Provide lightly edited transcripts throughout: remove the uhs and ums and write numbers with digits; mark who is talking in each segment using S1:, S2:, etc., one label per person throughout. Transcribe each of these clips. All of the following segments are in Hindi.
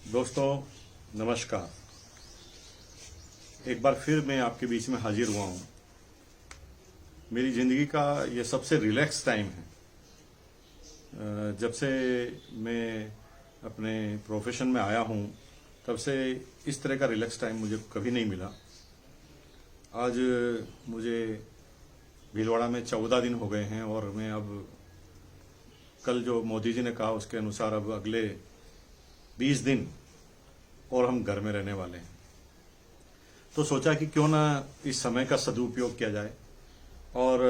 S1: दोस्तों नमस्कार। एक बार फिर मैं आपके बीच में हाजिर हुआ हूँ। मेरी ज़िंदगी का ये सबसे रिलैक्स टाइम है। जब से मैं अपने प्रोफेशन में आया हूँ तब से इस तरह का रिलैक्स टाइम मुझे कभी नहीं मिला। आज मुझे भीलवाड़ा में 14 दिन हो गए हैं और मैं अब कल जो मोदी जी ने कहा उसके अनुसार अब अगले 20 दिन और हम घर में रहने वाले हैं। तो सोचा कि क्यों ना इस समय का सदुपयोग किया जाए और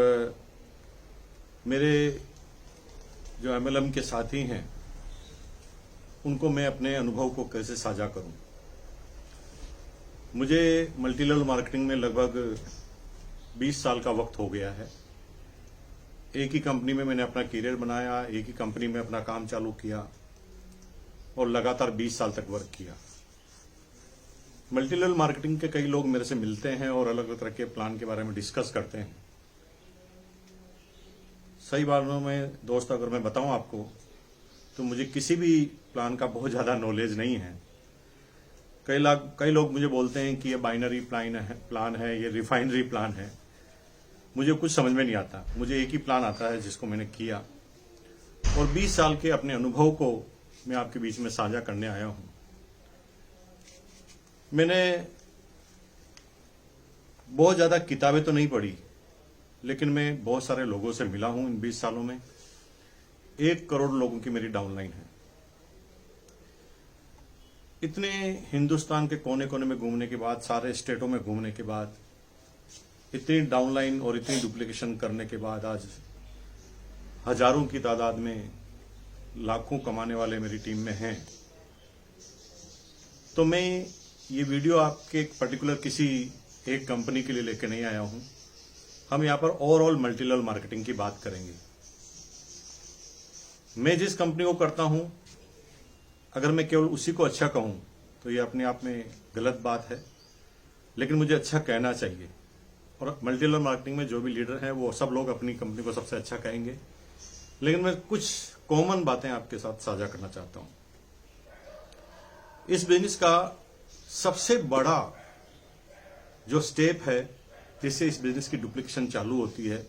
S1: मेरे जो एमएलएम के साथी हैं उनको मैं अपने अनुभव को कैसे साझा करूं। मुझे मल्टी लेवल मार्केटिंग में लगभग 20 साल का वक्त हो गया है। एक ही कंपनी में मैंने अपना करियर बनाया, एक ही कंपनी में अपना काम चालू किया और लगातार 20 साल तक वर्क किया। मल्टी लेवल मार्केटिंग के कई लोग मेरे से मिलते हैं और अलग अलग तरह के प्लान के बारे में डिस्कस करते हैं। सही बातों में दोस्त अगर मैं बताऊं आपको तो मुझे किसी भी प्लान का बहुत ज्यादा नॉलेज नहीं है। कई लोग मुझे बोलते हैं कि ये बाइनरी प्लान है, ये रिफाइनरी प्लान है। मुझे कुछ समझ में नहीं आता। मुझे एक ही प्लान आता है जिसको मैंने किया और 20 साल के अपने अनुभव को मैं आपके बीच में साझा करने आया हूं। मैंने बहुत ज्यादा किताबें तो नहीं पढ़ी, लेकिन मैं बहुत सारे लोगों से मिला हूं इन 20 सालों में। 1 करोड़ लोगों की मेरी डाउनलाइन है। इतने हिंदुस्तान के कोने कोने में घूमने के बाद, सारे स्टेटों में घूमने के बाद, इतनी डाउनलाइन और इतनी डुप्लीकेशन करने के बाद आज हजारों की तादाद में लाखों कमाने वाले मेरी टीम में हैं। तो मैं ये वीडियो आपके पर्टिकुलर किसी एक कंपनी के लिए लेकर नहीं आया हूं। हम यहां पर ओवरऑल मल्टी लेवल मार्केटिंग की बात करेंगे। मैं जिस कंपनी को करता हूं, अगर मैं केवल उसी को अच्छा कहूं तो ये अपने आप में गलत बात है, लेकिन मुझे अच्छा कहना चाहिए। और मल्टी लेवल मार्केटिंग में जो भी लीडर हैं वो सब लोग अपनी कंपनी को सबसे अच्छा कहेंगे, लेकिन मैं कुछ कॉमन बातें आपके साथ साझा करना चाहता हूं। इस बिजनेस का सबसे बड़ा जो स्टेप है जिससे इस बिजनेस की डुप्लीकेशन चालू होती है,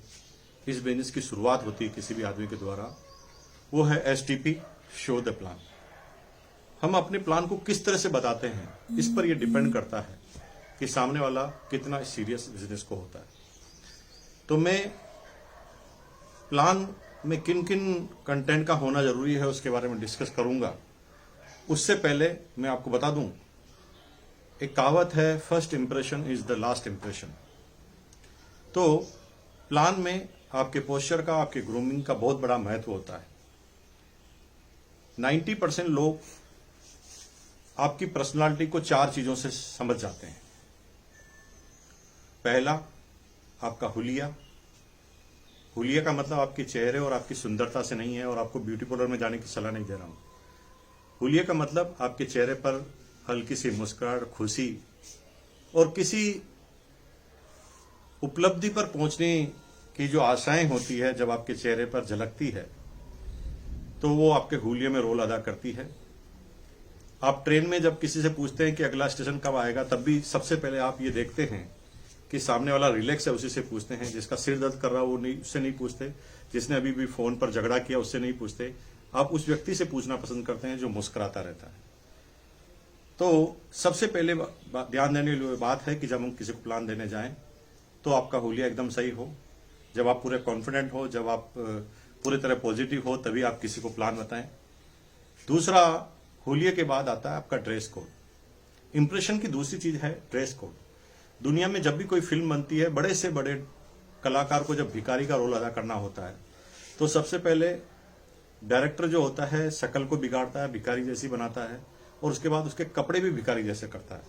S1: इस बिजनेस की शुरुआत होती है किसी भी आदमी के द्वारा, वो है STP, शो द प्लान। हम अपने प्लान को किस तरह से बताते हैं, इस पर यह डिपेंड करता है कि सामने वाला कितना सीरियस बिजनेस को होता है। तो मैं प्लान में किन किन कंटेंट का होना जरूरी है उसके बारे में डिस्कस करूंगा। उससे पहले मैं आपको बता दूं, एक कहावत है, first impression is the last impression. तो प्लान में आपके पोस्चर का, आपके ग्रूमिंग का बहुत बड़ा महत्व होता है। 90% लोग आपकी पर्सनालिटी को 4 चीजों से समझ जाते हैं। पहला, आपका हुलिया। हुलिया का मतलब आपके चेहरे और आपकी सुंदरता से नहीं है, और आपको ब्यूटी पार्लर में जाने की सलाह नहीं दे रहा हूं। हुलिया का मतलब आपके चेहरे पर हल्की सी मुस्कुराहट, खुशी और किसी उपलब्धि पर पहुंचने की जो आशाएं होती है, जब आपके चेहरे पर झलकती है तो वो आपके हुलिये में रोल अदा करती है। आप ट्रेन में जब किसी से पूछते हैं कि अगला स्टेशन कब आएगा, तब भी सबसे पहले आप ये देखते हैं कि सामने वाला रिलैक्स है, उसी से पूछते हैं। जिसका सिर दर्द कर रहा हो उससे नहीं पूछते, जिसने अभी भी फोन पर झगड़ा किया उससे नहीं पूछते। आप उस व्यक्ति से पूछना पसंद करते हैं जो मुस्कुराता रहता है। तो सबसे पहले ध्यान देने वाली बात है कि जब हम किसी को प्लान देने जाएं तो आपका हुलिया एकदम सही हो। जब आप पूरे कॉन्फिडेंट हो, जब आप पूरी तरह पॉजिटिव हो, तभी आप किसी को प्लान बताएं। दूसरा, हुलिये के बाद आता है आपका ड्रेस कोड। इंप्रेशन की दूसरी चीज है ड्रेस कोड। दुनिया में जब भी कोई फिल्म बनती है, बड़े से बड़े कलाकार को जब भिखारी का रोल अदा करना होता है तो सबसे पहले डायरेक्टर जो होता है शक्ल को बिगाड़ता है, भिखारी जैसी बनाता है, और उसके बाद उसके कपड़े भी भिखारी जैसे करता है,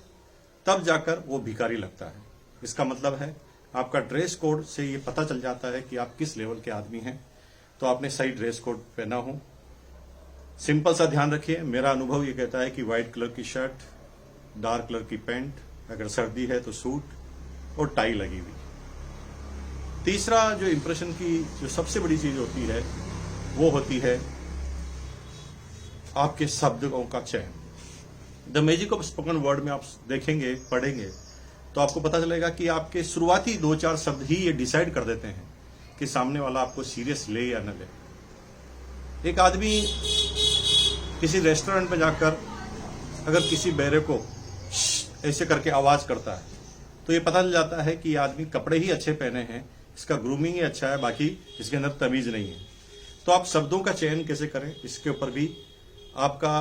S1: तब जाकर वो भिखारी लगता है। इसका मतलब है आपका ड्रेस कोड से ये पता चल जाता है कि आप किस लेवल के आदमी हैं। तो आपने सही ड्रेस कोड पहना हो। सिंपल सा ध्यान रखिए, मेरा अनुभव ये कहता है कि व्हाइट कलर की शर्ट, डार्क कलर की पैंट, अगर सर्दी है तो सूट और टाई लगी हुई। तीसरा जो इंप्रेशन की जो सबसे बड़ी चीज होती है वो होती है आपके शब्दों का चयन। The magic of spoken word में आप देखेंगे, पढ़ेंगे, तो आपको पता चलेगा कि आपके शुरुआती 2-4 शब्द ही ये डिसाइड कर देते हैं कि सामने वाला आपको सीरियस ले या न ले। एक आदमी किसी रेस्टोरेंट में जाकर अगर किसी बेरे को ऐसे करके आवाज करता है तो ये पता चल जाता है कि ये आदमी कपड़े ही अच्छे पहने हैं, इसका ग्रूमिंग ही अच्छा है, बाकी इसके अंदर तमीज नहीं है। तो आप शब्दों का चयन कैसे करें, इसके ऊपर भी आपका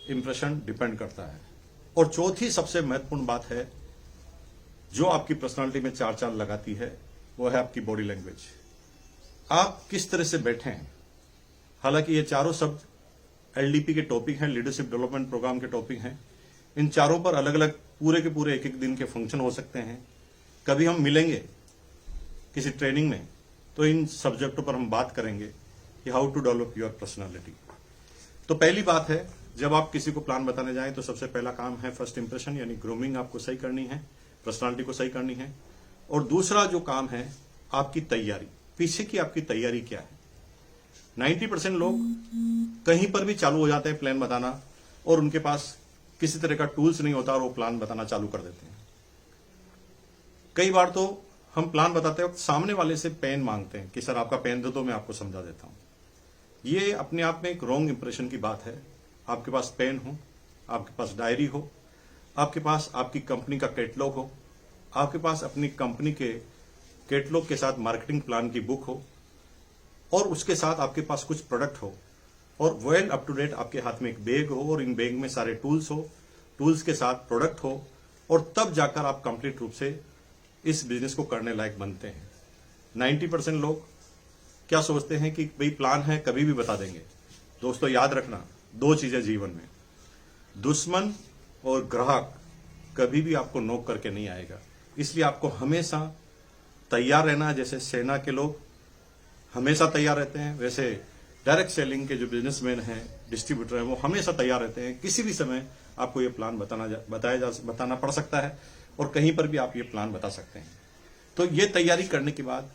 S1: इंप्रेशन डिपेंड करता है। और चौथी सबसे महत्वपूर्ण बात है जो आपकी पर्सनालिटी में चार चांद लगाती है, वो है आपकी बॉडी लैंग्वेज। आप किस तरह से बैठे हैं। हालांकि ये चारों शब्द एलडीपी के टॉपिक हैं, लीडरशिप डेवलपमेंट प्रोग्राम के टॉपिक हैं। इन चारों पर अलग अलग पूरे के पूरे एक एक दिन के फंक्शन हो सकते हैं। कभी हम मिलेंगे किसी ट्रेनिंग में तो इन सब्जेक्टों पर हम बात करेंगे कि how to develop your personality. तो पहली बात है, जब आप किसी को प्लान बताने जाएं तो सबसे पहला काम है फर्स्ट इंप्रेशन, यानी ग्रूमिंग आपको सही करनी है, पर्सनालिटी को सही करनी है। और दूसरा जो काम है आपकी तैयारी, पीछे की आपकी तैयारी क्या है। 90% लोग कहीं पर भी चालू हो जाते हैं प्लान बताना और उनके पास किसी तरह का टूल्स नहीं होता और वो प्लान बताना चालू कर देते हैं। कई बार तो हम प्लान बताते वक्त सामने वाले से पेन मांगते हैं कि सर आपका पेन दे दो, मैं आपको समझा देता हूं। ये अपने आप में एक रॉन्ग इंप्रेशन की बात है। आपके पास पेन हो, आपके पास डायरी हो, आपके पास आपकी कंपनी का कैटलॉग हो, आपके पास अपनी कंपनी के कैटलॉग के साथ मार्केटिंग प्लान की बुक हो और उसके साथ आपके पास कुछ प्रोडक्ट हो और वेल अप टू डेट आपके हाथ में एक बैग हो और इन बैग में सारे टूल्स हो, टूल्स के साथ प्रोडक्ट हो, और तब जाकर आप कंप्लीट रूप से इस बिजनेस को करने लायक बनते हैं। 90% लोग क्या सोचते हैं कि भाई प्लान है कभी भी बता देंगे। दोस्तों याद रखना, दो चीजें जीवन में, दुश्मन और ग्राहक कभी भी आपको नोक करके नहीं आएगा। इसलिए आपको हमेशा तैयार रहना। जैसे सेना के लोग हमेशा तैयार रहते हैं, वैसे डायरेक्ट सेलिंग के जो बिजनेसमैन हैं, डिस्ट्रीब्यूटर हैं, वो हमेशा तैयार रहते हैं। किसी भी समय आपको ये प्लान बताना पड़ सकता है और कहीं पर भी आप ये प्लान बता सकते हैं। तो ये तैयारी करने के बाद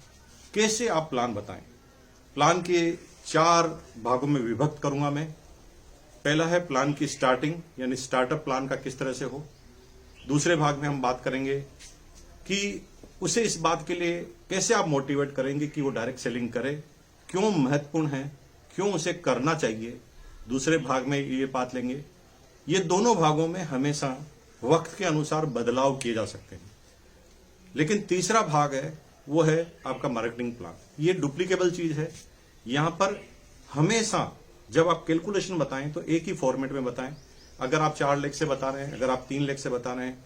S1: कैसे आप प्लान बताएं। प्लान के 4 भागों में विभक्त करूंगा मैं। पहला है प्लान की स्टार्टिंग, यानी स्टार्टअप प्लान का किस तरह से हो। दूसरे भाग में हम बात करेंगे कि उसे इस बात के लिए कैसे आप मोटिवेट करेंगे कि वो डायरेक्ट सेलिंग करे, क्यों महत्वपूर्ण है, क्यों उसे करना चाहिए। दूसरे भाग में ये बात लेंगे। ये दोनों भागों में हमेशा वक्त के अनुसार बदलाव किए जा सकते हैं। लेकिन तीसरा भाग है वो है आपका मार्केटिंग प्लान। ये डुप्लीकेबल चीज है। यहां पर हमेशा जब आप कैलकुलेशन बताएं तो एक ही फॉर्मेट में बताएं। अगर आप 4 लेख से बता रहे हैं, अगर आप 3 लेख से बता रहे हैं,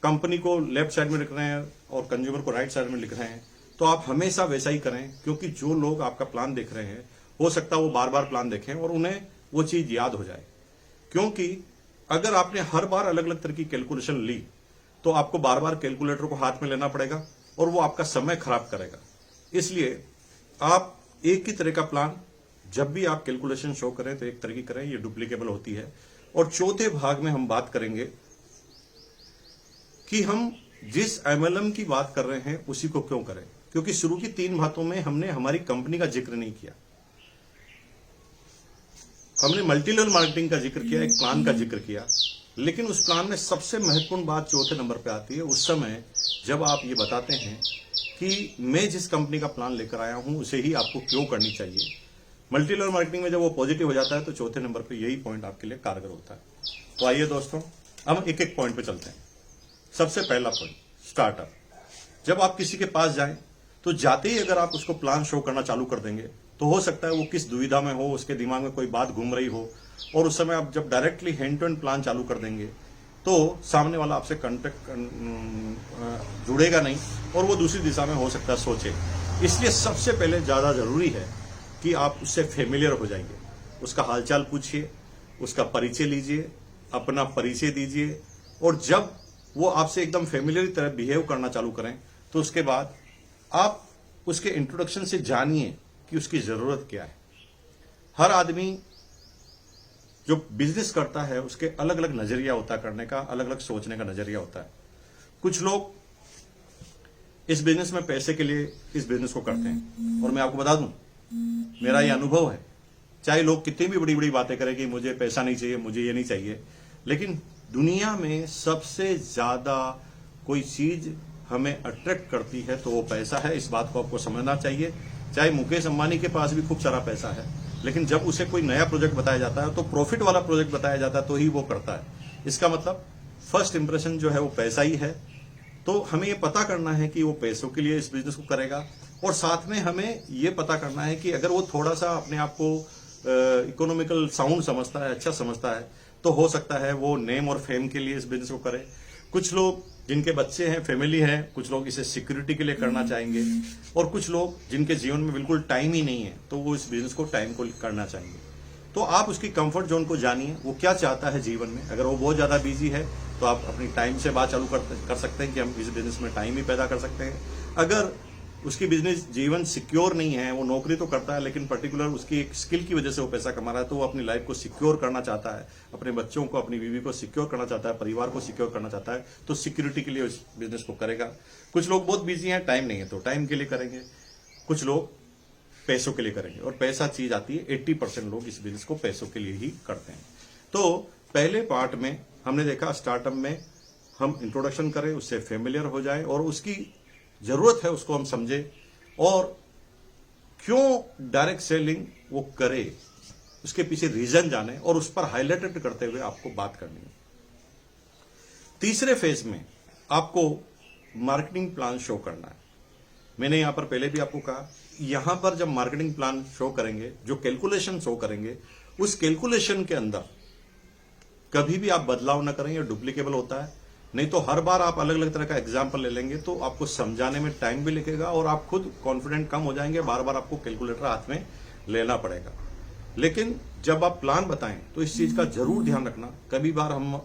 S1: कंपनी को लेफ्ट साइड में लिख रहे हैं और कंज्यूमर को राइट साइड में लिख रहे हैं, तो आप हमेशा वैसा ही करें। क्योंकि जो लोग आपका प्लान देख रहे हैं हो सकता है वो बार बार प्लान देखें और उन्हें वो चीज याद हो जाए। क्योंकि अगर आपने हर बार अलग अलग तरह की कैलकुलेशन ली तो आपको बार बार कैलकुलेटर को हाथ में लेना पड़ेगा और वो आपका समय खराब करेगा। इसलिए आप एक ही तरह का प्लान जब भी आप कैलकुलेशन शो करें तो एक तरह की करें, ये डुप्लीकेबल होती है। और चौथे भाग में हम बात करेंगे कि हम जिस एमएलएम की बात कर रहे हैं उसी को क्यों करें। क्योंकि शुरू की 3 बातों में हमने हमारी कंपनी का जिक्र नहीं किया। हमने मल्टी लेवल मार्केटिंग का जिक्र किया, एक प्लान का जिक्र किया, लेकिन उस प्लान में सबसे महत्वपूर्ण बात चौथे नंबर पे आती है उस समय जब आप ये बताते हैं कि मैं जिस कंपनी का प्लान लेकर आया हूं उसे ही आपको क्यों करनी चाहिए। मल्टी लेवल मार्केटिंग में जब वो पॉजिटिव हो जाता है तो चौथे नंबर पे यही पॉइंट आपके लिए कारगर होता है। तो आइए दोस्तों, हम एक एक पॉइंट पे चलते हैं। सबसे पहला पॉइंट, स्टार्टअप। जब आप किसी के पास जाएं तो जाते ही अगर आप उसको प्लान शो करना चालू कर देंगे तो हो सकता है वो किस दुविधा में हो, उसके दिमाग में कोई बात घूम रही हो, और उस समय आप जब directly hand to hand plan चालू कर देंगे तो सामने वाला आपसे कांटेक्ट जुड़ेगा नहीं और वो दूसरी दिशा में हो सकता है सोचे। इसलिए सबसे पहले ज्यादा जरूरी है कि आप उससे फेमिलियर हो जाइए, उसका हालचाल पूछिए, उसका परिचय लीजिए, अपना परिचय दीजिए, और जब वो आपसे एकदम फेमिलियर की तरह बिहेव करना चालू करें तो उसके बाद आप उसके इंट्रोडक्शन से जानिए कि उसकी जरूरत क्या है। हर आदमी जो बिजनेस करता है उसके अलग अलग नजरिया होता है करने का, अलग अलग सोचने का नजरिया होता है। कुछ लोग इस बिजनेस में पैसे के लिए इस बिजनेस को करते हैं, और मैं आपको बता दूं मेरा ये अनुभव है, चाहे लोग कितनी भी बड़ी बड़ी बातें करें कि मुझे पैसा नहीं चाहिए, मुझे ये नहीं चाहिए, लेकिन दुनिया में सबसे ज्यादा कोई चीज हमें अट्रैक्ट करती है तो वो पैसा है। इस बात को आपको समझना चाहिए। चाहे मुकेश अंबानी के पास भी खूब सारा पैसा है, लेकिन जब उसे कोई नया प्रोजेक्ट बताया जाता है तो प्रॉफिट वाला प्रोजेक्ट बताया जाता है तो ही वो करता है। इसका मतलब फर्स्ट इंप्रेशन जो है वो पैसा ही है। तो हमें ये पता करना है कि वो पैसों के लिए इस बिजनेस को करेगा, और साथ में हमें ये पता करना है कि अगर वो थोड़ा सा अपने आप को इकोनॉमिकल साउंड समझता है, अच्छा समझता है, तो हो सकता है वो नेम और फेम के लिए इस बिजनेस को करे। कुछ लोग जिनके बच्चे हैं, फैमिली है, कुछ लोग इसे सिक्योरिटी के लिए करना चाहेंगे, और कुछ लोग जिनके जीवन में बिल्कुल टाइम ही नहीं है तो वो इस बिजनेस को टाइम को करना चाहेंगे। तो आप उसकी कंफर्ट जोन को जानिए, वो क्या चाहता है जीवन में। अगर वो बहुत ज्यादा बिजी है तो आप अपनी टाइम से बात चालू कर सकते हैं कि हम इस बिजनेस में टाइम ही पैदा कर सकते हैं। अगर उसकी बिजनेस जीवन सिक्योर नहीं है, वो नौकरी तो करता है लेकिन पर्टिकुलर उसकी एक स्किल की वजह से वो पैसा कमा रहा है, तो वो अपनी लाइफ को सिक्योर करना चाहता है, अपने बच्चों को, अपनी बीवी को सिक्योर करना चाहता है, परिवार को सिक्योर करना चाहता है, तो सिक्योरिटी के लिए उस बिजनेस को करेगा। कुछ लोग बहुत बिजी हैं, टाइम नहीं है तो टाइम के लिए करेंगे। कुछ लोग पैसों के लिए करेंगे, और पैसा चीज आती है 80% लोग इस बिजनेस को पैसों के लिए ही करते हैं। तो पहले पार्ट में हमने देखा स्टार्टअप में हम इंट्रोडक्शन करें, उससे फेमिलियर हो जाए और उसकी जरूरत है उसको हम समझे, और क्यों डायरेक्ट सेलिंग वो करे उसके पीछे रीजन जाने, और उस पर हाईलाइटेड करते हुए आपको बात करनी है। तीसरे फेज में आपको मार्केटिंग प्लान शो करना है। मैंने यहां पर पहले भी आपको कहा, यहां पर जब मार्केटिंग प्लान शो करेंगे, जो कैलकुलेशन शो करेंगे, उस कैलकुलेशन के अंदर कभी भी आप बदलाव न करें, ये डुप्लीकेबल होता है। नहीं तो हर बार आप अलग अलग तरह का एग्जाम्पल ले लेंगे तो आपको समझाने में टाइम भी लगेगा और आप खुद कॉन्फिडेंट कम हो जाएंगे, बार बार आपको कैलकुलेटर हाथ में लेना पड़ेगा। लेकिन जब आप प्लान बताएं तो इस चीज का जरूर ध्यान रखना। कभी बार हम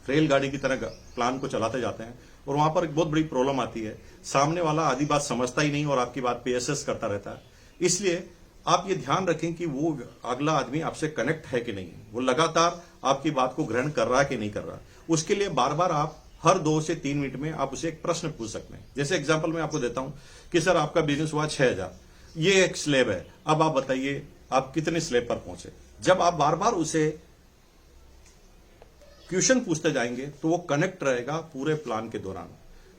S1: रेलगाड़ी की तरह प्लान को चलाते जाते हैं और वहां पर एक बहुत बड़ी प्रॉब्लम आती है, सामने वाला आधी बात समझता ही नहीं और आपकी बात पे एसेस करता रहता है। इसलिए आप ये ध्यान रखें कि वो अगला आदमी आपसे कनेक्ट है कि नहीं, वो लगातार आपकी बात को ग्रहण कर रहा है कि नहीं कर रहा। उसके लिए बार बार आप हर 2 से 3 मिनट में आप उसे एक प्रश्न पूछ सकते हैं। जैसे एग्जांपल मैं आपको देता हूं कि सर आपका बिजनेस हुआ 6000, ये एक स्लैब है, अब आप बताइए आप कितने स्लैब पर पहुंचे। जब आप बार बार उसे क्वेश्चन पूछते जाएंगे तो वो कनेक्ट रहेगा पूरे प्लान के दौरान।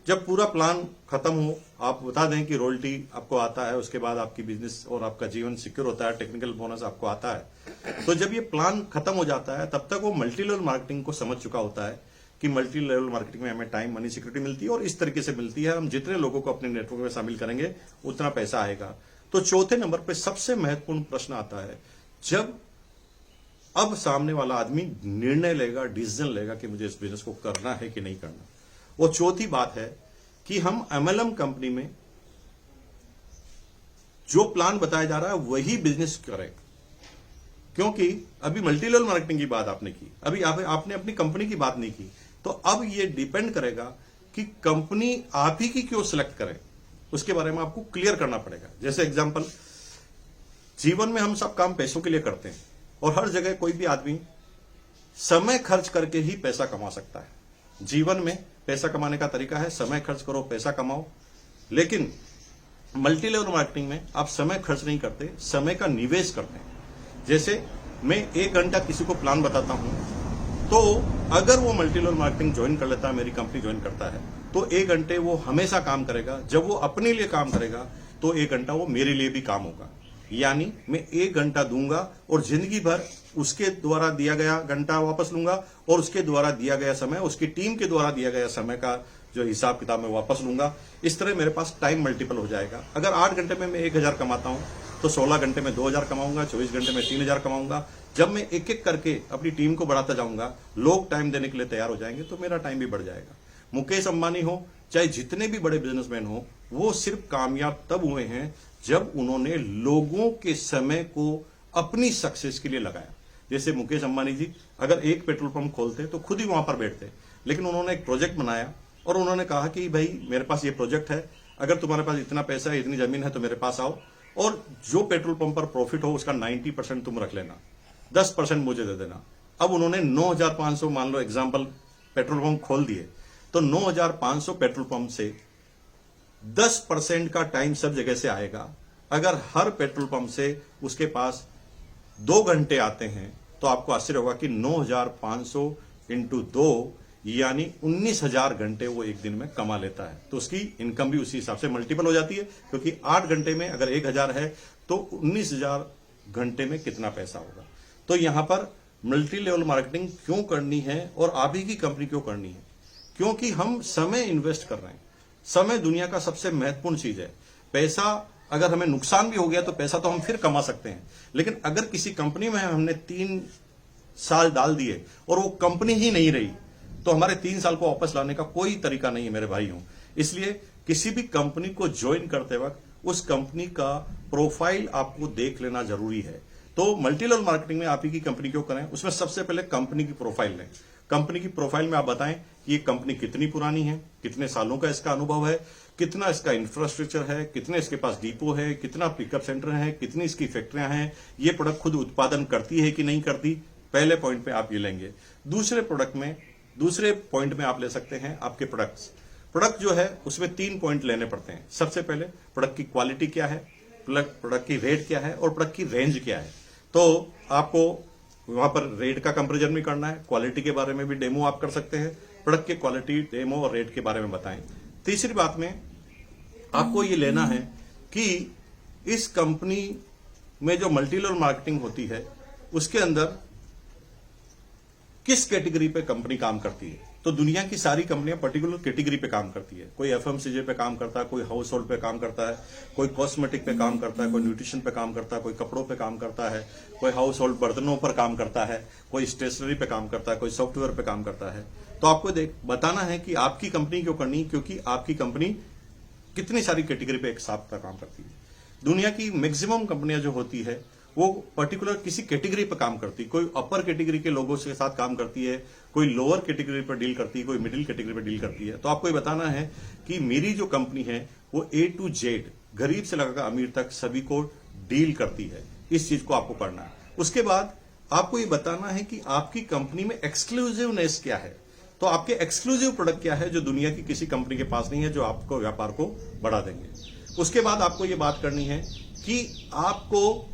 S1: जब पूरा प्लान खत्म हो, आप बता दें कि रॉयल्टी आपको आता है, उसके बाद आपकी बिजनेस और आपका जीवन सिक्योर होता है, टेक्निकल बोनस आपको आता है। तो जब ये प्लान खत्म हो जाता है तब तक वो मल्टी लेवल मार्केटिंग को समझ चुका होता है कि मल्टी लेवल मार्केटिंग में हमें टाइम, मनी, सिक्योरिटी मिलती है और इस तरीके से मिलती है। हम जितने लोगों को अपने नेटवर्क में शामिल करेंगे उतना पैसा आएगा। तो चौथे नंबर पे सबसे महत्वपूर्ण प्रश्न आता है, जब अब सामने वाला आदमी निर्णय लेगा, डिसीजन लेगा कि मुझे इस बिजनेस को करना है कि नहीं करना। वो चौथी बात है कि हम एमएलएम कंपनी में जो प्लान बताया जा रहा है वही बिजनेस करें। क्योंकि अभी मल्टी लेवल मार्केटिंग की बात आपने की, अभी आपने अपनी कंपनी की बात नहीं की। तो अब ये डिपेंड करेगा कि कंपनी आप ही की क्यों सिलेक्ट करें, उसके बारे में आपको क्लियर करना पड़ेगा। जैसे एग्जांपल, जीवन में हम सब काम पैसों के लिए करते हैं और हर जगह कोई भी आदमी समय खर्च करके ही पैसा कमा सकता है। जीवन में पैसा कमाने का तरीका है समय खर्च करो, पैसा कमाओ। लेकिन मल्टी लेवल मार्केटिंग में आप समय खर्च नहीं करते, समय का निवेश करते हैं। जैसे मैं 1 घंटा किसी को प्लान बताता हूं, तो अगर वो मल्टी लेवल मार्केटिंग ज्वाइन कर लेता है, मेरी कंपनी ज्वाइन करता है, तो 1 घंटे वो हमेशा काम करेगा। जब वो अपने लिए काम करेगा तो 1 घंटा वो मेरे लिए भी काम होगा। यानी मैं 1 घंटा दूंगा और जिंदगी भर उसके द्वारा दिया गया घंटा वापस लूंगा और उसके द्वारा दिया गया समय, उसकी टीम के द्वारा दिया गया समय का जो हिसाब किताब मैं वापस लूंगा। इस तरह मेरे पास टाइम मल्टीपल हो जाएगा। अगर 8 घंटे में मैं 1000 कमाता हूं तो 16 घंटे में 2000 कमाऊंगा, 24 घंटे में 3000 कमाऊंगा। जब मैं एक एक करके अपनी टीम को बढ़ाता जाऊंगा, लोग टाइम देने के लिए तैयार हो जाएंगे, तो मेरा टाइम भी बढ़ जाएगा। मुकेश अंबानी हो, चाहे जितने भी बड़े बिजनेसमैन हो, वो सिर्फ कामयाब तब हुए हैं जब उन्होंने लोगों के समय को अपनी सक्सेस के लिए लगाया। जैसे मुकेश अंबानी जी अगर एक पेट्रोल पंप खोलते तो खुद ही वहां पर बैठते, लेकिन उन्होंने एक प्रोजेक्ट बनाया और उन्होंने कहा कि भाई मेरे पास ये प्रोजेक्ट है, अगर तुम्हारे पास इतना पैसा है, इतनी जमीन है तो मेरे पास आओ, और जो पेट्रोल पंप पर प्रॉफिट हो उसका 90% तुम रख लेना, 10% मुझे दे देना। अब उन्होंने 9500 मान लो एग्जाम्पल पेट्रोल पंप खोल दिए, तो 9500 पेट्रोल पंप से 10% का टाइम सब जगह से आएगा। अगर हर पेट्रोल पंप से उसके पास 2 घंटे आते हैं तो आपको आश्चर्य होगा कि 9500 × 2 यानी 19,000 घंटे वो एक दिन में कमा लेता है। तो उसकी इनकम भी उसी हिसाब से मल्टीपल हो जाती है, क्योंकि 8 घंटे में अगर 1,000 है तो 19,000 घंटे में कितना पैसा होगा। तो यहां पर मल्टी लेवल मार्केटिंग क्यों करनी है और आप ही की कंपनी क्यों करनी है? क्योंकि हम समय इन्वेस्ट कर रहे हैं। समय दुनिया का सबसे महत्वपूर्ण चीज है। पैसा अगर हमें नुकसान भी हो गया तो पैसा तो हम फिर कमा सकते हैं, लेकिन अगर किसी कंपनी में हमने 3 साल डाल दिए और वो कंपनी ही नहीं रही तो हमारे 3 साल को वापस लाने का कोई तरीका नहीं है मेरे भाइयों। इसलिए किसी भी कंपनी को ज्वाइन करते वक्त उस कंपनी का प्रोफाइल आपको देख लेना जरूरी है। तो मल्टी लेवल मार्केटिंग में आप ही की कंपनी क्यों करें, उसमें सबसे पहले कंपनी की प्रोफाइल लें। कंपनी की प्रोफाइल में आप बताएं कि ये कंपनी कितनी पुरानी है, कितने सालों का इसका अनुभव है, कितना इसका इंफ्रास्ट्रक्चर है, कितने इसके पास डिपो है, कितना पिकअप सेंटर है, कितनी इसकी फैक्ट्रियां हैं, ये प्रोडक्ट खुद उत्पादन करती है कि नहीं करती। पहले पॉइंट पे आप ये लेंगे। दूसरे पॉइंट में आप ले सकते हैं आपके प्रोडक्ट जो है उसमें 3 पॉइंट लेने पड़ते हैं। सबसे पहले प्रोडक्ट की क्वालिटी क्या है, प्रोडक्ट की रेट क्या है और प्रोडक्ट की रेंज क्या है। तो आपको वहां पर रेट का कंपैरिजन भी करना है, क्वालिटी के बारे में भी डेमो आप कर सकते हैं। प्रोडक्ट के क्वालिटी, डेमो और रेट के बारे में बताएं। तीसरी बात में आपको ये लेना है कि इस कंपनी में जो मल्टी लेवल मार्केटिंग होती है उसके अंदर किस कैटेगरी पे कंपनी काम करती है। तो दुनिया की सारी कंपनियां पर्टिकुलर कैटेगरी पे काम करती है। कोई एफएमसीजी पे काम करता है, कोई हाउस होल्ड पे काम करता है, कोई कॉस्मेटिक पे काम करता है, कोई न्यूट्रिशन पे काम करता है, कोई कपड़ों पे काम करता है, कोई हाउस होल्ड बर्तनों पर काम करता है, कोई स्टेशनरी पे काम करता है, कोई सॉफ्टवेयर पे काम करता है। तो आपको बताना है कि आपकी कंपनी क्यों करनी, क्योंकि आपकी कंपनी कितनी सारी कैटेगरी पे एक साथ काम करती है। दुनिया की मैक्सिमम कंपनियां जो होती है वो पर्टिकुलर किसी कैटेगरी पर काम करती है। कोई अपर कैटेगरी के लोगों के साथ काम करती है, कोई लोअर कैटेगरी पर डील करती है, कोई मिडिल कैटेगरी पर डील करती है। तो आपको ये बताना है कि मेरी जो कंपनी है वो A to Z, गरीब से लेकर अमीर तक सभी को डील करती है। इस चीज को आपको करना है। उसके बाद आपको ये बताना है कि आपकी कंपनी में एक्सक्लूसिवनेस क्या है। तो आपके एक्सक्लूसिव प्रोडक्ट क्या है जो दुनिया की किसी कंपनी के पास नहीं है, जो आपको व्यापार को बढ़ा देंगे। उसके बाद आपको ये बात करनी है कि आपको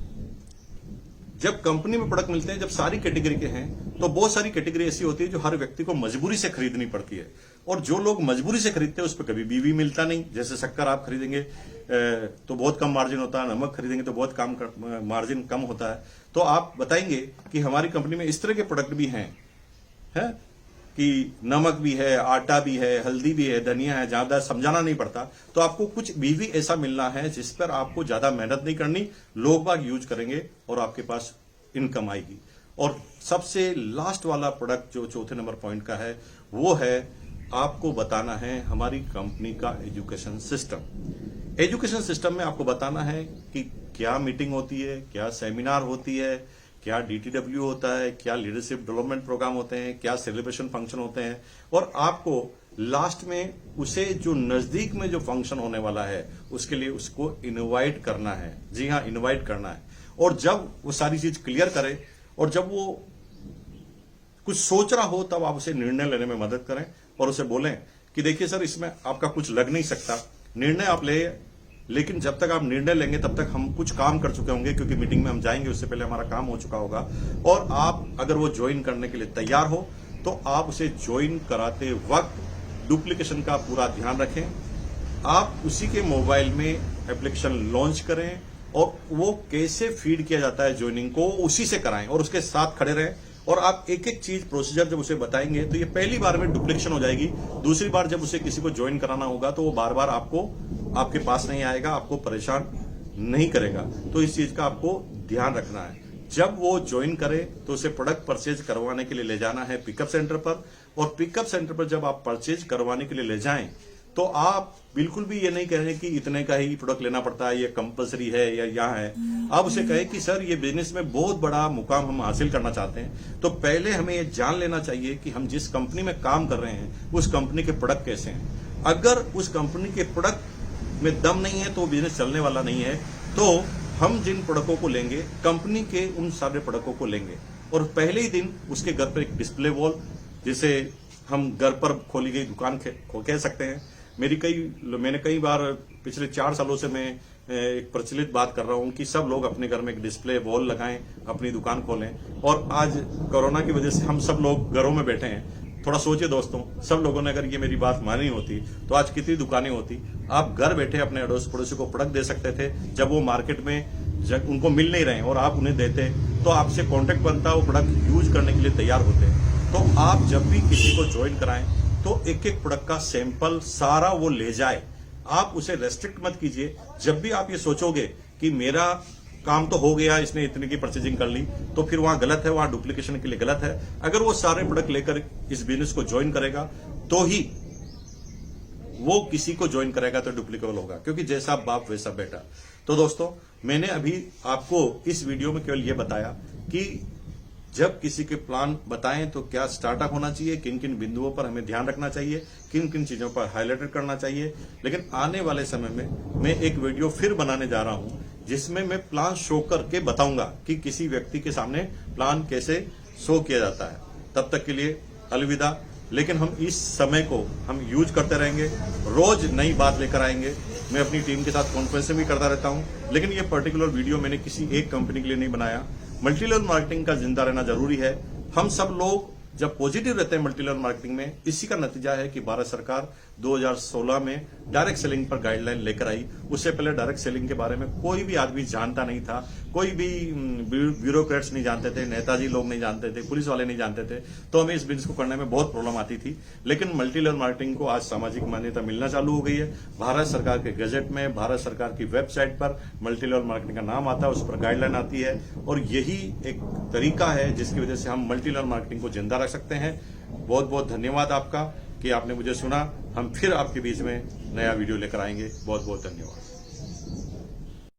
S1: जब कंपनी में प्रोडक्ट मिलते हैं, जब सारी कैटेगरी के हैं, तो बहुत सारी कैटेगरी ऐसी होती है जो हर व्यक्ति को मजबूरी से खरीदनी पड़ती है। और जो लोग मजबूरी से खरीदते हैं उस पर कभी भी मिलता नहीं। जैसे शक्कर आप खरीदेंगे तो बहुत कम मार्जिन होता है, नमक खरीदेंगे तो बहुत कम मार्जिन कम होता है। तो आप बताएंगे कि हमारी कंपनी में इस तरह के प्रोडक्ट भी हैं है? कि नमक भी है, आटा भी है, हल्दी भी है, धनिया है, ज्यादा समझाना नहीं पड़ता। तो आपको कुछ भी ऐसा मिलना है जिस पर आपको ज्यादा मेहनत नहीं करनी, लोग बाग यूज करेंगे और आपके पास इनकम आएगी। और सबसे लास्ट वाला प्रोडक्ट जो चौथे नंबर पॉइंट का है वो है आपको बताना है हमारी कंपनी का एजुकेशन सिस्टम। एजुकेशन सिस्टम में आपको बताना है कि क्या मीटिंग होती है, क्या सेमिनार होती है, क्या DTW होता है, क्या लीडरशिप डेवलपमेंट प्रोग्राम होते हैं, क्या सेलिब्रेशन फंक्शन होते हैं। और आपको लास्ट में उसे जो नजदीक में जो फंक्शन होने वाला है उसके लिए उसको इनवाइट करना है। जी हाँ, इनवाइट करना है। और जब वो सारी चीज क्लियर करे और जब वो कुछ सोच रहा हो तब आप उसे निर्णय लेने में मदद करें और उसे बोलें कि देखिए सर, इसमें आपका कुछ लग नहीं सकता, निर्णय आप ले, लेकिन जब तक आप निर्णय लेंगे तब तक हम कुछ काम कर चुके होंगे, क्योंकि मीटिंग में हम जाएंगे उससे पहले हमारा काम हो चुका होगा। और आप अगर वो ज्वाइन करने के लिए तैयार हो तो आप उसे ज्वाइन कराते वक्त डुप्लीकेशन का पूरा ध्यान रखें। आप उसी के मोबाइल में एप्लीकेशन लॉन्च करें और वो कैसे फीड किया जाता है ज्वाइनिंग को उसी से कराएं और उसके साथ खड़े रहें। और आप एक एक चीज प्रोसीजर जब उसे बताएंगे तो ये पहली बार में डुप्लीकेशन हो जाएगी। दूसरी बार जब उसे किसी को ज्वाइन कराना होगा तो वो बार बार आपके पास नहीं आएगा, आपको परेशान नहीं करेगा। तो इस चीज का आपको ध्यान रखना है। जब वो ज्वाइन करे तो उसे प्रोडक्ट परचेज करवाने के लिए ले जाना है पिकअप सेंटर पर। और पिकअप सेंटर पर जब आप परचेज करवाने के लिए ले जाएं तो आप बिल्कुल भी ये नहीं कहें कि इतने का ही प्रोडक्ट लेना पड़ता है, ये कंपलसरी है या यहाँ है। आप उसे कहें कि सर, ये बिजनेस में बहुत बड़ा मुकाम हम हासिल करना चाहते हैं, तो पहले हमें ये जान लेना चाहिए कि हम जिस कंपनी में काम कर रहे हैं उस कंपनी के प्रोडक्ट कैसे हैं। अगर उस कंपनी के प्रोडक्ट में दम नहीं है तो बिजनेस चलने वाला नहीं है। तो हम जिन प्रोडक्टों को लेंगे, कंपनी के उन सारे प्रोडक्टों को लेंगे और पहले ही दिन उसके घर पर एक डिस्प्ले वॉल, जिसे हम घर पर खोली गई दुकान कह सकते हैं। मैंने कई बार पिछले 4 सालों से मैं एक प्रचलित बात कर रहा हूं कि सब लोग अपने घर में एक डिस्प्ले वॉल लगाएं, अपनी दुकान खोलें। और आज कोरोना की वजह से हम सब लोग घरों में बैठे हैं थोड़ा सोचिए दोस्तों, सब लोगों ने अगर ये मेरी बात मानी होती तो आज कितनी दुकानें होती। आप घर बैठे अपने अड़ोस पड़ोसी को प्रोडक्ट दे सकते थे जब वो मार्केट में उनको मिल नहीं रहे और आप उन्हें देते तो आपसे कांटेक्ट बनता, वो प्रोडक्ट यूज करने के लिए तैयार होते। तो आप जब भी किसी को ज्वाइन कराएं तो एक एक प्रोडक्ट का सैंपल सारा वो ले जाए, आप उसे रेस्ट्रिक्ट मत कीजिए। जब भी आप ये सोचोगे कि मेरा काम तो हो गया, इसने इतने की परचेजिंग कर ली, तो फिर वहां गलत है, वहां डुप्लीकेशन के लिए गलत है। अगर वो सारे प्रोडक्ट लेकर इस बिजनेस को ज्वाइन करेगा तो ही वो किसी को ज्वाइन करेगा तो डुप्लीकेबल होगा, क्योंकि जैसा बाप वैसा बेटा। तो दोस्तों, मैंने अभी आपको इस वीडियो में केवल ये बताया कि जब किसी के प्लान बताएं तो क्या स्टार्टअप होना चाहिए, किन किन बिंदुओं पर हमें ध्यान रखना चाहिए, किन किन चीजों पर हाईलाइट करना चाहिए। लेकिन आने वाले समय में मैं एक वीडियो फिर बनाने जा रहा हूं जिसमें मैं प्लान शो करके बताऊंगा कि किसी व्यक्ति के सामने प्लान कैसे शो किया जाता है। तब तक के लिए अलविदा। लेकिन हम इस समय को हम यूज करते रहेंगे, रोज नई बात लेकर आएंगे। मैं अपनी टीम के साथ कॉन्फ्रेंस भी करता रहता हूं, लेकिन ये पर्टिकुलर वीडियो मैंने किसी एक कंपनी के लिए नहीं बनाया। मल्टी लेवल मार्केटिंग का जिंदा रहना जरूरी है। हम सब लोग जब पॉजिटिव रहते हैं मल्टी लेवल मार्केटिंग में, इसी का नतीजा है कि भारत सरकार 2016 में डायरेक्ट सेलिंग पर गाइडलाइन लेकर आई। उससे पहले डायरेक्ट सेलिंग के बारे में कोई भी आदमी जानता नहीं था, कोई भी ब्यूरोक्रेट्स नहीं जानते थे, नेताजी लोग नहीं जानते थे, पुलिस वाले नहीं जानते थे। तो हमें इस बिजनेस को करने में बहुत प्रॉब्लम आती थी। लेकिन मल्टी लेवल मार्केटिंग को आज सामाजिक मान्यता मिलना चालू हो गई है। भारत सरकार के गजट में, भारत सरकार की वेबसाइट पर मल्टी लेवल मार्केटिंग का नाम आता है, उस पर गाइडलाइन आती है। और यही एक तरीका है जिसकी वजह से हम मल्टी लेवल मार्केटिंग को जिंदा रख सकते हैं। बहुत बहुत धन्यवाद आपका कि आपने मुझे सुना। हम फिर आपके बीच में नया वीडियो लेकर आएंगे। बहुत बहुत धन्यवाद।